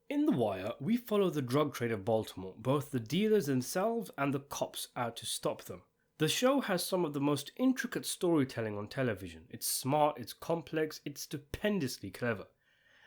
In The Wire, we follow the drug trade of Baltimore, both the dealers themselves and the cops out to stop them. The show has some of the most intricate storytelling on television. It's smart, it's complex, it's stupendously clever.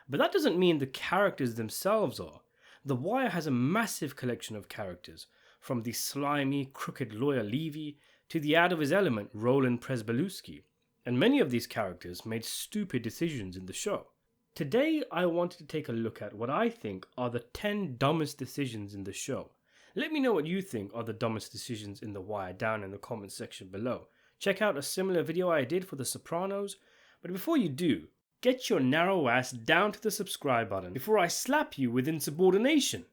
But that doesn't mean the characters themselves are. The Wire has a massive collection of characters, from the slimy, crooked lawyer Levy to the out of his element Roland Presbeluski, and many of these characters made stupid decisions in the show. Today, I wanted to take a look at what I think are the 10 dumbest decisions in the show. Let me know what you think are the dumbest decisions in The Wire down in the comments section below. Check out a similar video I did for The Sopranos, but before you do, get your narrow ass down to the subscribe button before I slap you with insubordination.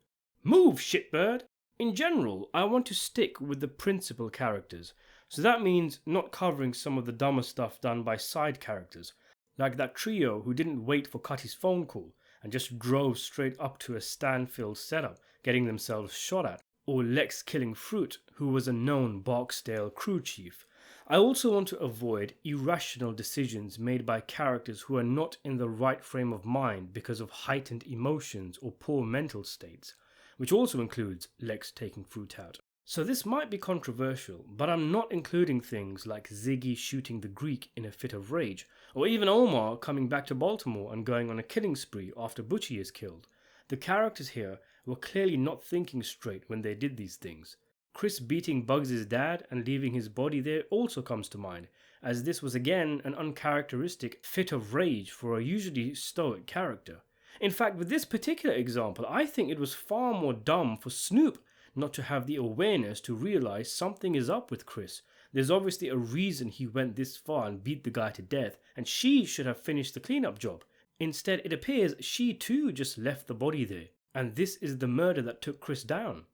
Move, shitbird! In general, I want to stick with the principal characters, so that means not covering some of the dumber stuff done by side characters, like that trio who didn't wait for Cutty's phone call and just drove straight up to a Stanfield setup, getting themselves shot at, or Lex killing Fruit, who was a known Barksdale crew chief. I also want to avoid irrational decisions made by characters who are not in the right frame of mind because of heightened emotions or poor mental states, which also includes Lex taking Fruit out. So this might be controversial, but I'm not including things like Ziggy shooting the Greek in a fit of rage, or even Omar coming back to Baltimore and going on a killing spree after Butchie is killed. The characters here were clearly not thinking straight when they did these things. Chris beating Bugs' dad and leaving his body there also comes to mind, as this was again an uncharacteristic fit of rage for a usually stoic character. In fact, with this particular example, I think it was far more dumb for Snoop not to have the awareness to realize something is up with Chris. There's obviously a reason he went this far and beat the guy to death, and she should have finished the cleanup job. Instead, it appears she too just left the body there, and this is the murder that took Chris down.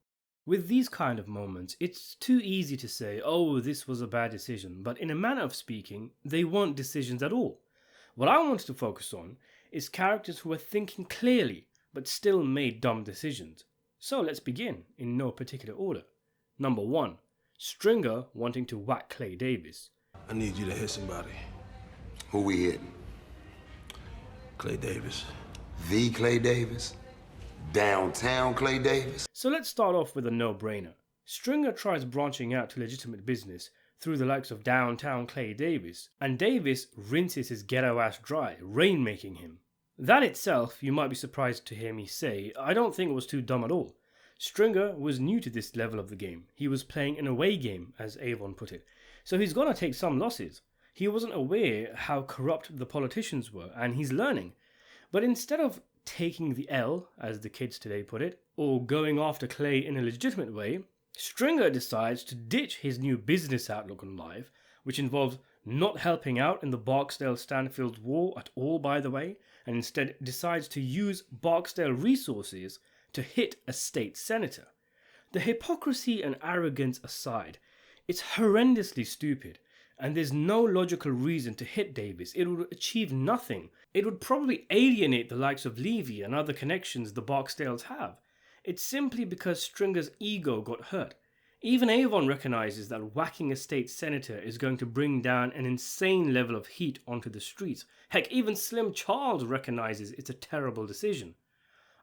With these kind of moments, it's too easy to say, oh, this was a bad decision, but in a manner of speaking, they weren't decisions at all. What I wanted to focus on is characters who were thinking clearly, but still made dumb decisions. So let's begin, in no particular order. Number 1. Stringer wanting to whack Clay Davis. I need you to hit somebody. Who we hitting? Clay Davis. The Clay Davis? Downtown Clay Davis? So let's start off with a no-brainer. Stringer tries branching out to legitimate business through the likes of downtown Clay Davis, and Davis rinses his ghetto ass dry, rainmaking him. That itself, you might be surprised to hear me say, I don't think it was too dumb at all. Stringer was new to this level of the game. He was playing an away game, as Avon put it, so he's gonna take some losses. He wasn't aware how corrupt the politicians were, and he's learning. But instead of taking the L, as the kids today put it, or going after Clay in a legitimate way, Stringer decides to ditch his new business outlook on life, which involves not helping out in the Barksdale-Stanfield war at all, by the way, and instead decides to use Barksdale resources to hit a state senator. The hypocrisy and arrogance aside, it's horrendously stupid, and there's no logical reason to hit Davis. It would achieve nothing. It would probably alienate the likes of Levy and other connections the Barksdales have. It's simply because Stringer's ego got hurt. Even Avon recognizes that whacking a state senator is going to bring down an insane level of heat onto the streets. Heck, even Slim Charles recognizes it's a terrible decision.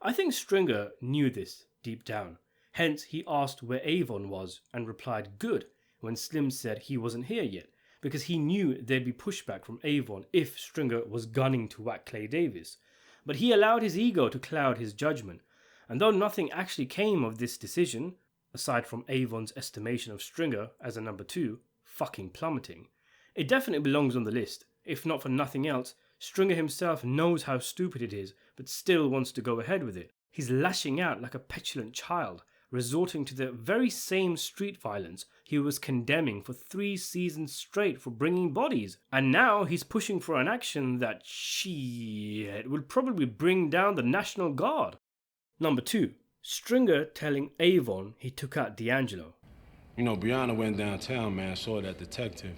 I think Stringer knew this deep down. Hence, he asked where Avon was and replied good when Slim said he wasn't here yet, because he knew there'd be pushback from Avon if Stringer was gunning to whack Clay Davis. But he allowed his ego to cloud his judgment, and though nothing actually came of this decision, aside from Avon's estimation of Stringer as a number 2, fucking plummeting, it definitely belongs on the list. If not for nothing else, Stringer himself knows how stupid it is, but still wants to go ahead with it. He's lashing out like a petulant child, resorting to the very same street violence he was condemning for 3 seasons straight for bringing bodies. And now he's pushing for an action that, shit, will probably bring down the National Guard. Number 2. Stringer telling Avon he took out D'Angelo. You know, Brianna went downtown, man, saw that detective.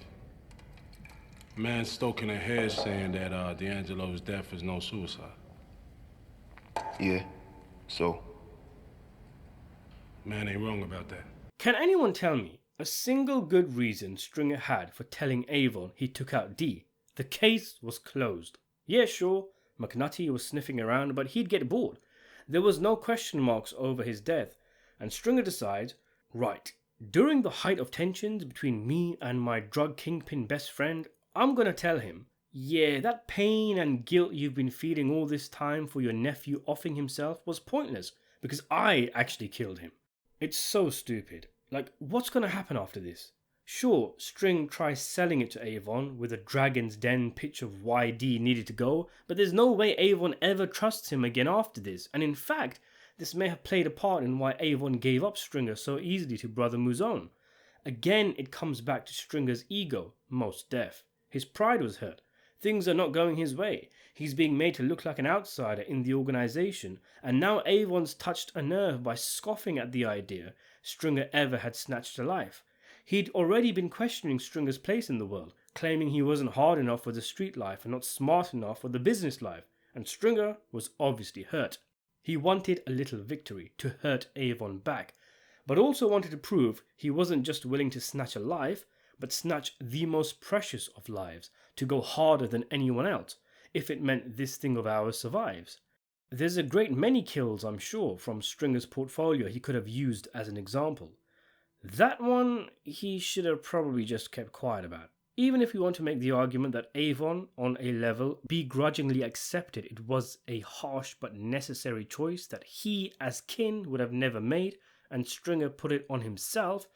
Man stoking her head saying that D'Angelo's death was no suicide. Yeah, so? Man ain't wrong about that. Can anyone tell me a single good reason Stringer had for telling Avon he took out D? The case was closed. Yeah, sure, McNutty was sniffing around, but he'd get bored. There was no question marks over his death, and Stringer decides, right, during the height of tensions between me and my drug kingpin best friend, I'm gonna tell him, yeah, that pain and guilt you've been feeling all this time for your nephew offing himself was pointless, because I actually killed him. It's so stupid. Like, what's gonna happen after this? Sure, String tries selling it to Avon with a Dragon's Den pitch of why D needed to go, but there's no way Avon ever trusts him again after this, and in fact, this may have played a part in why Avon gave up Stringer so easily to Brother Mouzone. Again, it comes back to Stringer's ego, most deaf. His pride was hurt. Things are not going his way. He's being made to look like an outsider in the organization, and now Avon's touched a nerve by scoffing at the idea Stringer ever had snatched a life. He'd already been questioning Stringer's place in the world, claiming he wasn't hard enough for the street life and not smart enough for the business life, and Stringer was obviously hurt. He wanted a little victory to hurt Avon back, but also wanted to prove he wasn't just willing to snatch a life, but snatch the most precious of lives, to go harder than anyone else, if it meant this thing of ours survives. There's a great many kills, I'm sure, from Stringer's portfolio he could have used as an example. That one he should have probably just kept quiet about. Even if we want to make the argument that Avon, on a level, begrudgingly accepted it was a harsh but necessary choice that he, as kin, would have never made, and Stringer put it on himself,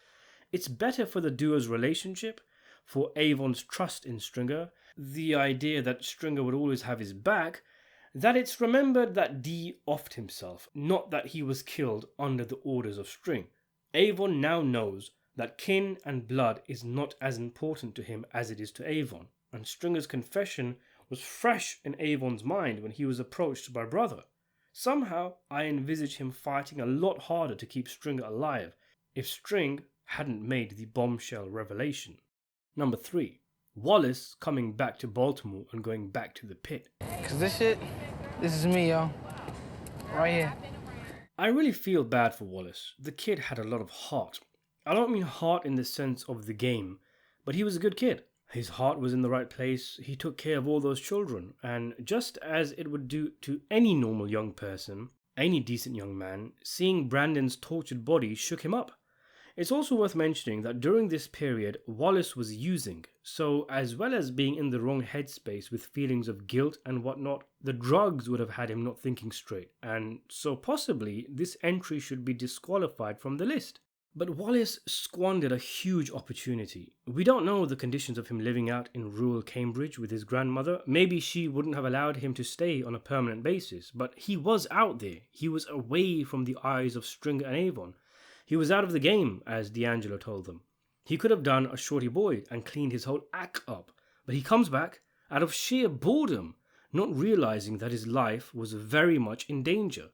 it's better for the duo's relationship, for Avon's trust in Stringer, the idea that Stringer would always have his back, that it's remembered that D offed himself, not that he was killed under the orders of String. Avon now knows that kin and blood is not as important to him as it is to Avon, and Stringer's confession was fresh in Avon's mind when he was approached by Brother. Somehow, I envisage him fighting a lot harder to keep Stringer alive if String hadn't made the bombshell revelation. Number 3. Wallace coming back to Baltimore and going back to the pit. Cause this is me, yo. Right here. I really feel bad for Wallace. The kid had a lot of heart. I don't mean heart in the sense of the game, but he was a good kid. His heart was in the right place, he took care of all those children, and just as it would do to any normal young person, any decent young man, seeing Brandon's tortured body shook him up. It's also worth mentioning that during this period, Wallace was using, so as well as being in the wrong headspace with feelings of guilt and whatnot, the drugs would have had him not thinking straight, and so possibly this entry should be disqualified from the list. But Wallace squandered a huge opportunity. We don't know the conditions of him living out in rural Cambridge with his grandmother. Maybe she wouldn't have allowed him to stay on a permanent basis, but he was out there. He was away from the eyes of Stringer and Avon. He was out of the game, as D'Angelo told them. He could have done a Shorty Boyd and cleaned his whole act up, but he comes back out of sheer boredom, not realizing that his life was very much in danger.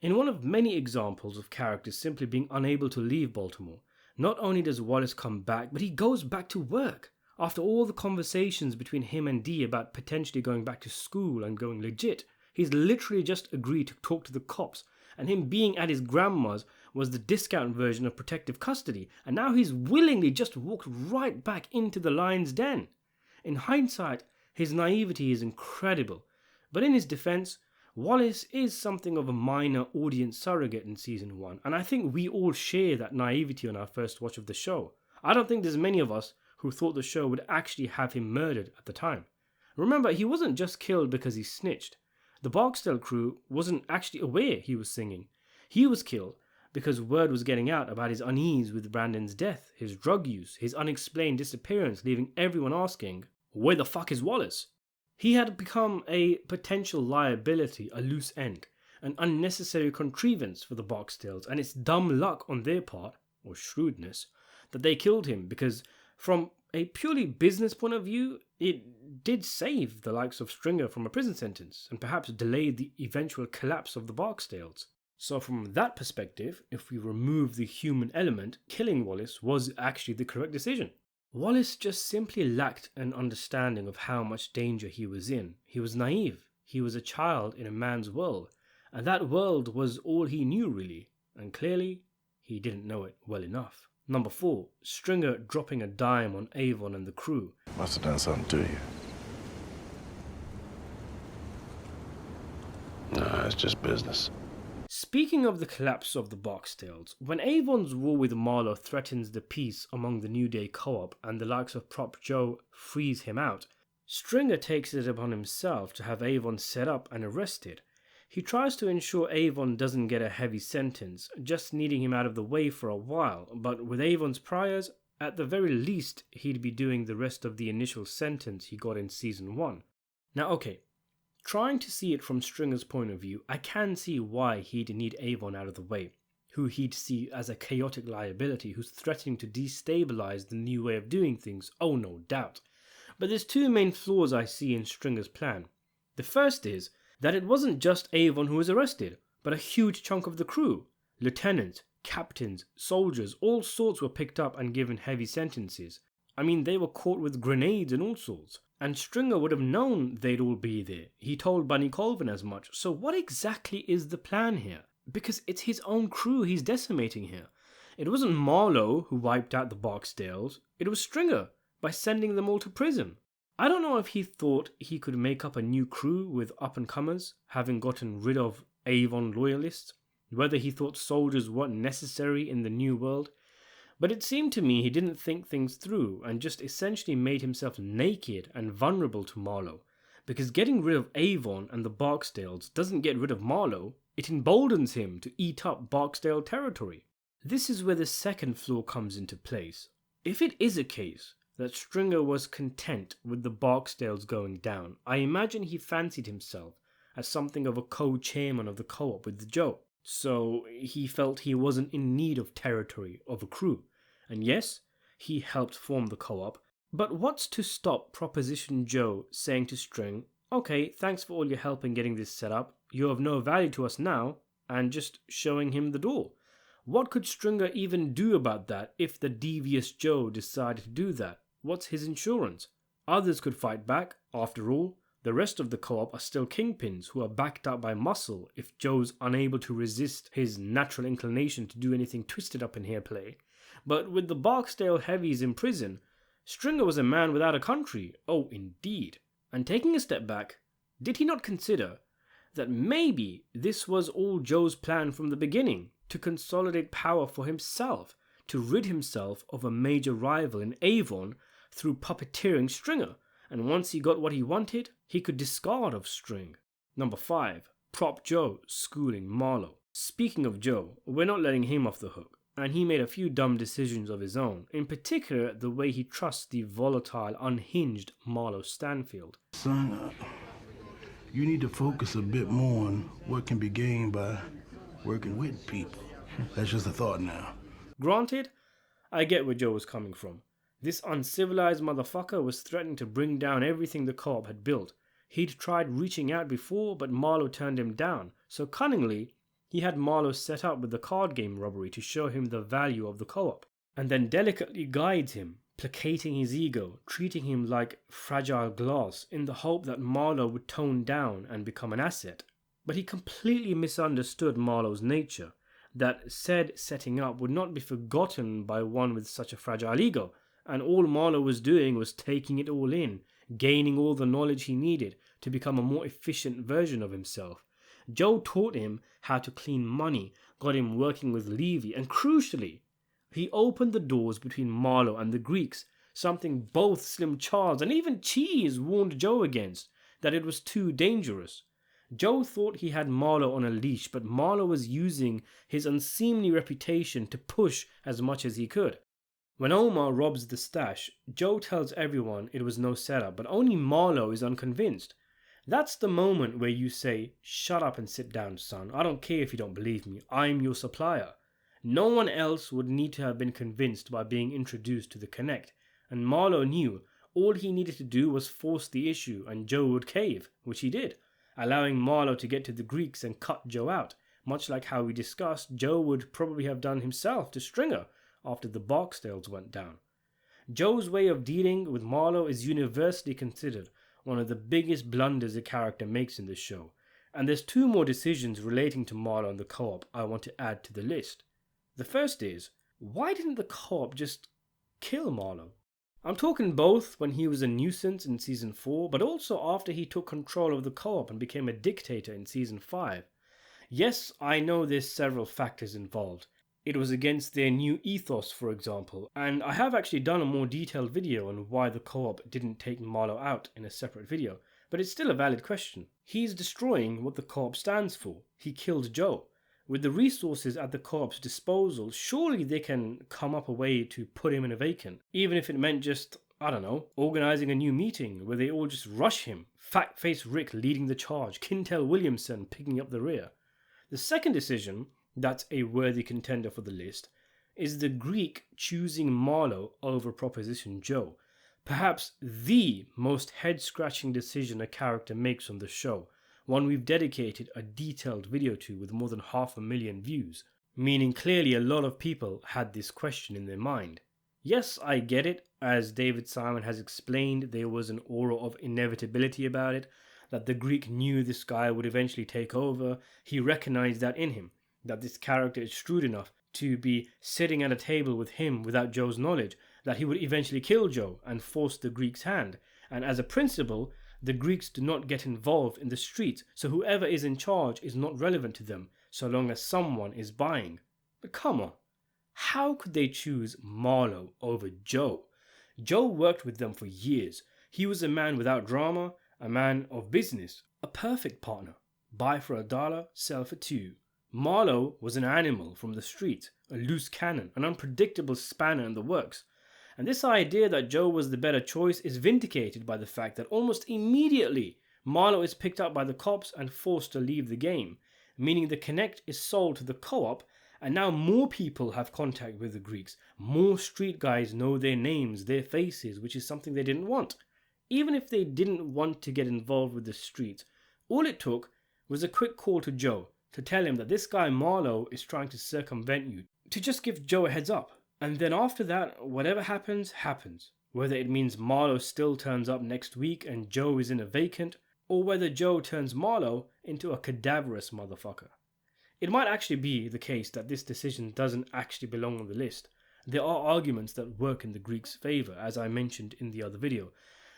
In one of many examples of characters simply being unable to leave Baltimore, not only does Wallace come back, but he goes back to work. After all the conversations between him and Dee about potentially going back to school and going legit, he's literally just agreed to talk to the cops, and him being at his grandma's was the discount version of protective custody, and now he's willingly just walked right back into the lion's den. In hindsight, his naivety is incredible, but in his defense, Wallace is something of a minor audience surrogate in season 1, and I think we all share that naivety on our first watch of the show. I don't think there's many of us who thought the show would actually have him murdered at the time. Remember, he wasn't just killed because he snitched. The Barksdale crew wasn't actually aware he was singing. He was killed because word was getting out about his unease with Brandon's death, his drug use, his unexplained disappearance, leaving everyone asking, where the fuck is Wallace? He had become a potential liability, a loose end, an unnecessary contrivance for the Barksdales, and it's dumb luck on their part, or shrewdness, that they killed him, because from a purely business point of view, it did save the likes of Stringer from a prison sentence, and perhaps delayed the eventual collapse of the Barksdales. So from that perspective, if we remove the human element, killing Wallace was actually the correct decision. Wallace just simply lacked an understanding of how much danger he was in. He was naive. He was a child in a man's world, and that world was all he knew really, and clearly he didn't know it well enough. Number 4, Stringer dropping a dime on Avon and the crew. Must have done something to you. That's just business. Speaking of the collapse of the Barksdales, when Avon's war with Marlo threatens the peace among the New Day co-op and the likes of Prop Joe frees him out, Stringer takes it upon himself to have Avon set up and arrested. He tries to ensure Avon doesn't get a heavy sentence, just needing him out of the way for a while, but with Avon's priors, at the very least he'd be doing the rest of the initial sentence he got in Season 1. Now okay, trying to see it from Stringer's point of view, I can see why he'd need Avon out of the way, who he'd see as a chaotic liability who's threatening to destabilize the new way of doing things, oh no doubt. But there's two main flaws I see in Stringer's plan. The first is that it wasn't just Avon who was arrested, but a huge chunk of the crew. Lieutenants, captains, soldiers, all sorts were picked up and given heavy sentences. I mean, they were caught with grenades and all sorts. And Stringer would have known they'd all be there. He told Bunny Colvin as much. So what exactly is the plan here? Because it's his own crew he's decimating here. It wasn't Marlo who wiped out the Barksdales. It was Stringer, by sending them all to prison. I don't know if he thought he could make up a new crew with up-and-comers, having gotten rid of Avon loyalists. Whether he thought soldiers weren't necessary in the new world. But it seemed to me he didn't think things through and just essentially made himself naked and vulnerable to Marlo. Because getting rid of Avon and the Barksdales doesn't get rid of Marlo, it emboldens him to eat up Barksdale territory. This is where the second flaw comes into place. If it is a case that Stringer was content with the Barksdales going down, I imagine he fancied himself as something of a co-chairman of the co-op with Joe. So he felt he wasn't in need of territory of a crew. And yes, he helped form the co-op, but what's to stop Proposition Joe saying to String, okay, thanks for all your help in getting this set up, you're of no value to us now, and just showing him the door? What could Stringer even do about that if the devious Joe decided to do that? What's his insurance? Others could fight back, after all. The rest of the co-op are still kingpins who are backed up by muscle if Joe's unable to resist his natural inclination to do anything twisted up in hairplay. But with the Barksdale heavies in prison, Stringer was a man without a country. Oh, indeed. And taking a step back, did he not consider that maybe this was all Joe's plan from the beginning, to consolidate power for himself, to rid himself of a major rival in Avon through puppeteering Stringer, and once he got what he wanted, he could discard of String. Number 5. Prop Joe schooling Marlo. Speaking of Joe, we're not letting him off the hook. And he made a few dumb decisions of his own, in particular the way he trusts the volatile, unhinged Marlo Stanfield. Son, you need to focus a bit more on what can be gained by working with people. That's just a thought now. Granted, I get where Joe was coming from. This uncivilized motherfucker was threatening to bring down everything the co-op had built. He'd tried reaching out before, but Marlo turned him down, so cunningly, he had Marlo set up with the card game robbery to show him the value of the co-op, and then delicately guides him, placating his ego, treating him like fragile glass in the hope that Marlo would tone down and become an asset. But he completely misunderstood Marlo's nature, that said setting up would not be forgotten by one with such a fragile ego, and all Marlo was doing was taking it all in, gaining all the knowledge he needed to become a more efficient version of himself. Joe taught him how to clean money, got him working with Levy, and crucially, he opened the doors between Marlo and the Greeks, something both Slim Charles and even Cheese warned Joe against, that it was too dangerous. Joe thought he had Marlo on a leash, but Marlo was using his unseemly reputation to push as much as he could. When Omar robs the stash, Joe tells everyone it was no setup, but only Marlo is unconvinced. That's the moment where you say, shut up and sit down, son. I don't care if you don't believe me. I'm your supplier. No one else would need to have been convinced by being introduced to the Connect, and Marlo knew all he needed to do was force the issue and Joe would cave, which he did, allowing Marlo to get to the Greeks and cut Joe out, much like how we discussed Joe would probably have done himself to Stringer after the Barksdales went down. Joe's way of dealing with Marlo is universally considered one of the biggest blunders a character makes in this show, and there's two more decisions relating to Marlo and the co-op I want to add to the list. The first is, why didn't the co-op just kill Marlo? I'm talking both when he was a nuisance in Season 4, but also after he took control of the co-op and became a dictator in Season 5. Yes, I know there's several factors involved. It was against their new ethos, for example, and I have actually done a more detailed video on why the co-op didn't take Marlo out in a separate video, but it's still a valid question. He's destroying what the co-op stands for. He killed Joe. With the resources at the co-op's disposal, surely they can come up a way to put him in a vacant, even if it meant just, I don't know, organizing a new meeting where they all just rush him. Fat-faced Rick leading the charge, Quintel Williamson picking up the rear. The second decision, that's a worthy contender for the list, is the Greek choosing Marlo over Proposition Joe. Perhaps the most head-scratching decision a character makes on the show, one we've dedicated a detailed video to with more than 500,000 views, meaning clearly a lot of people had this question in their mind. Yes, I get it, as David Simon has explained, there was an aura of inevitability about it, that the Greek knew this guy would eventually take over. He recognized that in him, that this character is shrewd enough to be sitting at a table with him without Joe's knowledge, that he would eventually kill Joe and force the Greek's hand. And as a principle, the Greeks do not get involved in the streets, so whoever is in charge is not relevant to them, so long as someone is buying. But come on, how could they choose Marlo over Joe? Joe worked with them for years. He was a man without drama, a man of business, a perfect partner. Buy for $1, sell for $2. Marlo was an animal from the street, a loose cannon, an unpredictable spanner in the works. And this idea that Joe was the better choice is vindicated by the fact that almost immediately Marlo is picked up by the cops and forced to leave the game, meaning the Connect is sold to the co-op, and now more people have contact with the Greeks. More street guys know their names, their faces, which is something they didn't want. Even if they didn't want to get involved with the streets, all it took was a quick call to Joe to tell him that this guy Marlo is trying to circumvent you, to just give Joe a heads up. And then after that, whatever happens, happens. Whether it means Marlo still turns up next week and Joe is in a vacant, or whether Joe turns Marlo into a cadaverous motherfucker. It might actually be the case that this decision doesn't actually belong on the list. There are arguments that work in the Greeks' favour, as I mentioned in the other video,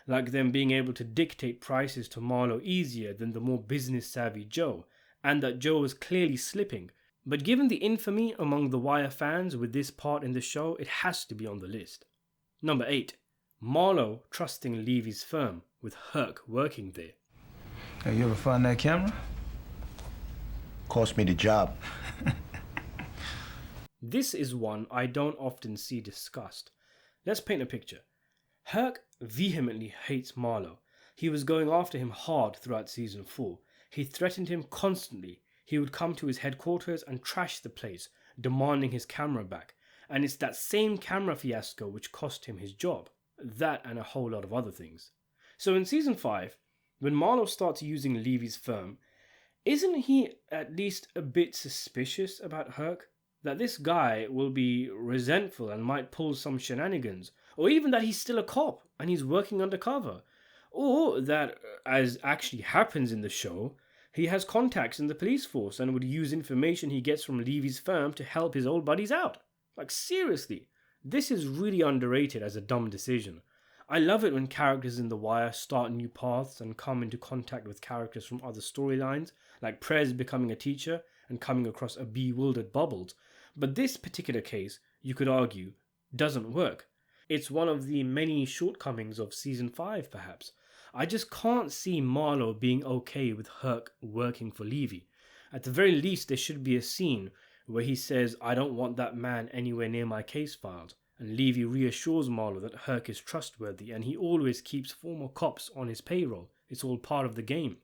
like them being able to dictate prices to Marlo easier than the more business-savvy Joe, and that Joe was clearly slipping. But given the infamy among the Wire fans with this part in the show, it has to be on the list. Number 8. Marlo trusting Levy's firm, with Herk working there. Hey, you ever find that camera? Cost me the job. This is one I don't often see discussed. Let's paint a picture. Herk vehemently hates Marlo. He was going after him hard throughout season 4. He threatened him constantly. He would come to his headquarters and trash the place, demanding his camera back. And it's that same camera fiasco which cost him his job. That and a whole lot of other things. So in season 5, when Marlo starts using Levy's firm, isn't he at least a bit suspicious about Herk? That this guy will be resentful and might pull some shenanigans, or even that he's still a cop and he's working undercover, or that, as actually happens in the show, he has contacts in the police force and would use information he gets from Levy's firm to help his old buddies out. Like, seriously, this is really underrated as a dumb decision. I love it when characters in The Wire start new paths and come into contact with characters from other storylines, like Prez becoming a teacher and coming across a bewildered Bubbles. But this particular case, you could argue, doesn't work. It's one of the many shortcomings of season 5, perhaps. I just can't see Marlo being okay with Herk working for Levy. At the very least, there should be a scene where he says, "I don't want that man anywhere near my case files." And Levy reassures Marlo that Herk is trustworthy and he always keeps former cops on his payroll. It's all part of the game.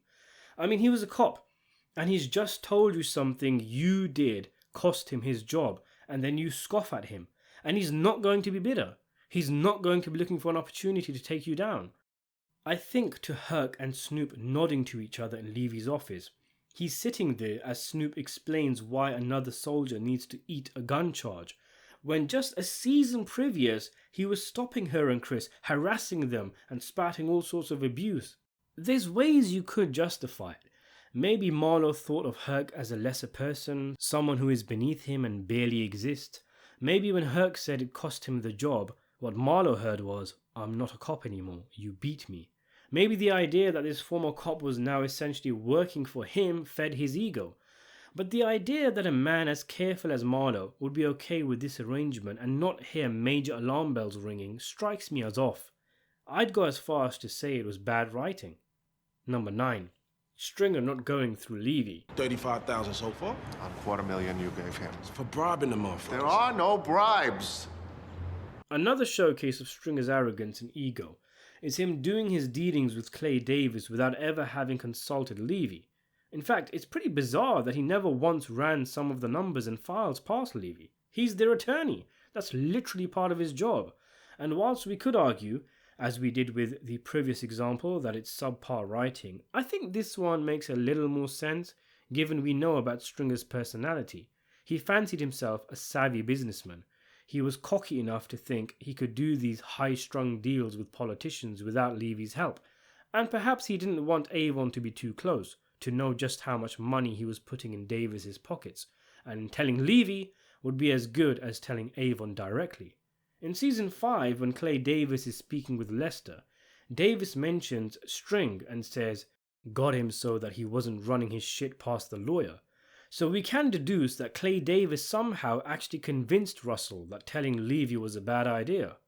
I mean, he was a cop and he's just told you something you did cost him his job, and then you scoff at him. And he's not going to be bitter. He's not going to be looking for an opportunity to take you down. I think to Herk and Snoop nodding to each other in Levy's office, he's sitting there as Snoop explains why another soldier needs to eat a gun charge, when just a season previous he was stopping her and Chris, harassing them and spouting all sorts of abuse. There's ways you could justify it. Maybe Marlo thought of Herk as a lesser person, someone who is beneath him and barely exists. Maybe when Herk said it cost him the job, what Marlo heard was, "I'm not a cop anymore, you beat me." Maybe the idea that this former cop was now essentially working for him fed his ego. But the idea that a man as careful as Marlo would be okay with this arrangement and not hear major alarm bells ringing strikes me as off. I'd go as far as to say it was bad writing. Number 9. Stringer not going through Levy. 35,000 so far? On $250,000 you gave him. For bribing the motherfuckers. There are no bribes. Another showcase of Stringer's arrogance and ego is him doing his dealings with Clay Davis without ever having consulted Levy. In fact, it's pretty bizarre that he never once ran some of the numbers and files past Levy. He's their attorney. That's literally part of his job. And whilst we could argue, as we did with the previous example, that it's subpar writing, I think this one makes a little more sense given we know about Stringer's personality. He fancied himself a savvy businessman. He was cocky enough to think he could do these high-strung deals with politicians without Levy's help, and perhaps he didn't want Avon to be too close, to know just how much money he was putting in Davis's pockets, and telling Levy would be as good as telling Avon directly. In Season 5, when Clay Davis is speaking with Lester, Davis mentions String and says, got him so that he wasn't running his shit past the lawyer. So we can deduce that Clay Davis somehow actually convinced Russell that telling Levy was a bad idea.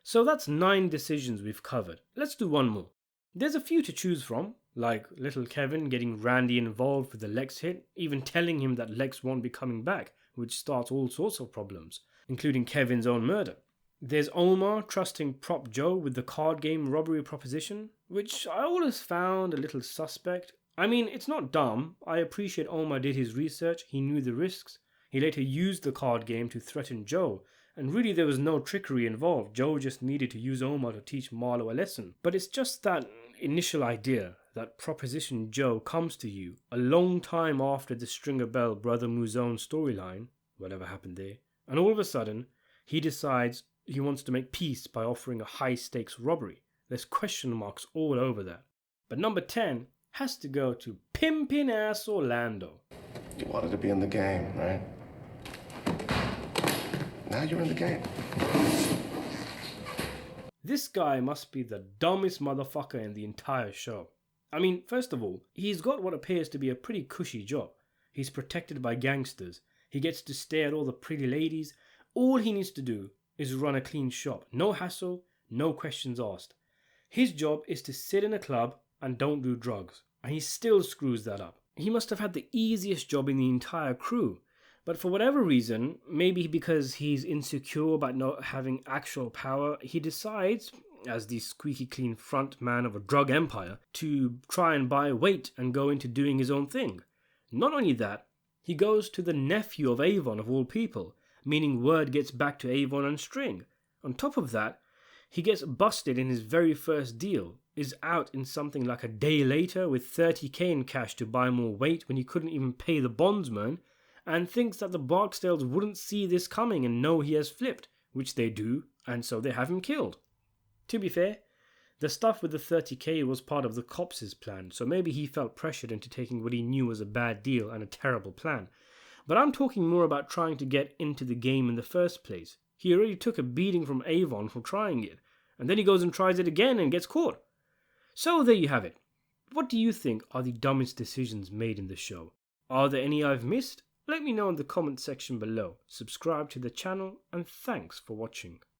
So that's 9 decisions we've covered. Let's do one more. There's a few to choose from, like little Kevin getting Randy involved with the Lex hit, even telling him that Lex won't be coming back, which starts all sorts of problems, including Kevin's own murder. There's Omar trusting Prop Joe with the card game robbery proposition, which I always found a little suspect. I mean, it's not dumb. I appreciate Omar did his research, he knew the risks. He later used the card game to threaten Joe, and really there was no trickery involved. Joe just needed to use Omar to teach Marlo a lesson. But it's just that initial idea that Proposition Joe comes to you a long time after the Stringer Bell Brother Mouzone storyline, whatever happened there, and all of a sudden he decides he wants to make peace by offering a high-stakes robbery. There's question marks all over that. But number 10 has to go to Pimpin' Ass Orlando. You wanted to be in the game, right? Now you're in the game. This guy must be the dumbest motherfucker in the entire show. I mean, first of all, he's got what appears to be a pretty cushy job. He's protected by gangsters. He gets to stare at all the pretty ladies. All he needs to do is run a clean shop. No hassle, no questions asked. His job is to sit in a club and don't do drugs. And he still screws that up. He must have had the easiest job in the entire crew. But for whatever reason, maybe because he's insecure about not having actual power, he decides, as the squeaky clean front man of a drug empire, to try and buy weight and go into doing his own thing. Not only that, he goes to the nephew of Avon of all people, meaning word gets back to Avon and String. On top of that, he gets busted in his very first deal, is out in something like a day later with $30,000 in cash to buy more weight when he couldn't even pay the bondsman, and thinks that the Barksdales wouldn't see this coming and know he has flipped, which they do, and so they have him killed. To be fair, the stuff with the $30,000 was part of the cops' plan, so maybe he felt pressured into taking what he knew was a bad deal and a terrible plan. But I'm talking more about trying to get into the game in the first place. He already took a beating from Avon for trying it, and then he goes and tries it again and gets caught. So there you have it. What do you think are the dumbest decisions made in the show? Are there any I've missed? Let me know in the comment section below. Subscribe to the channel, and thanks for watching.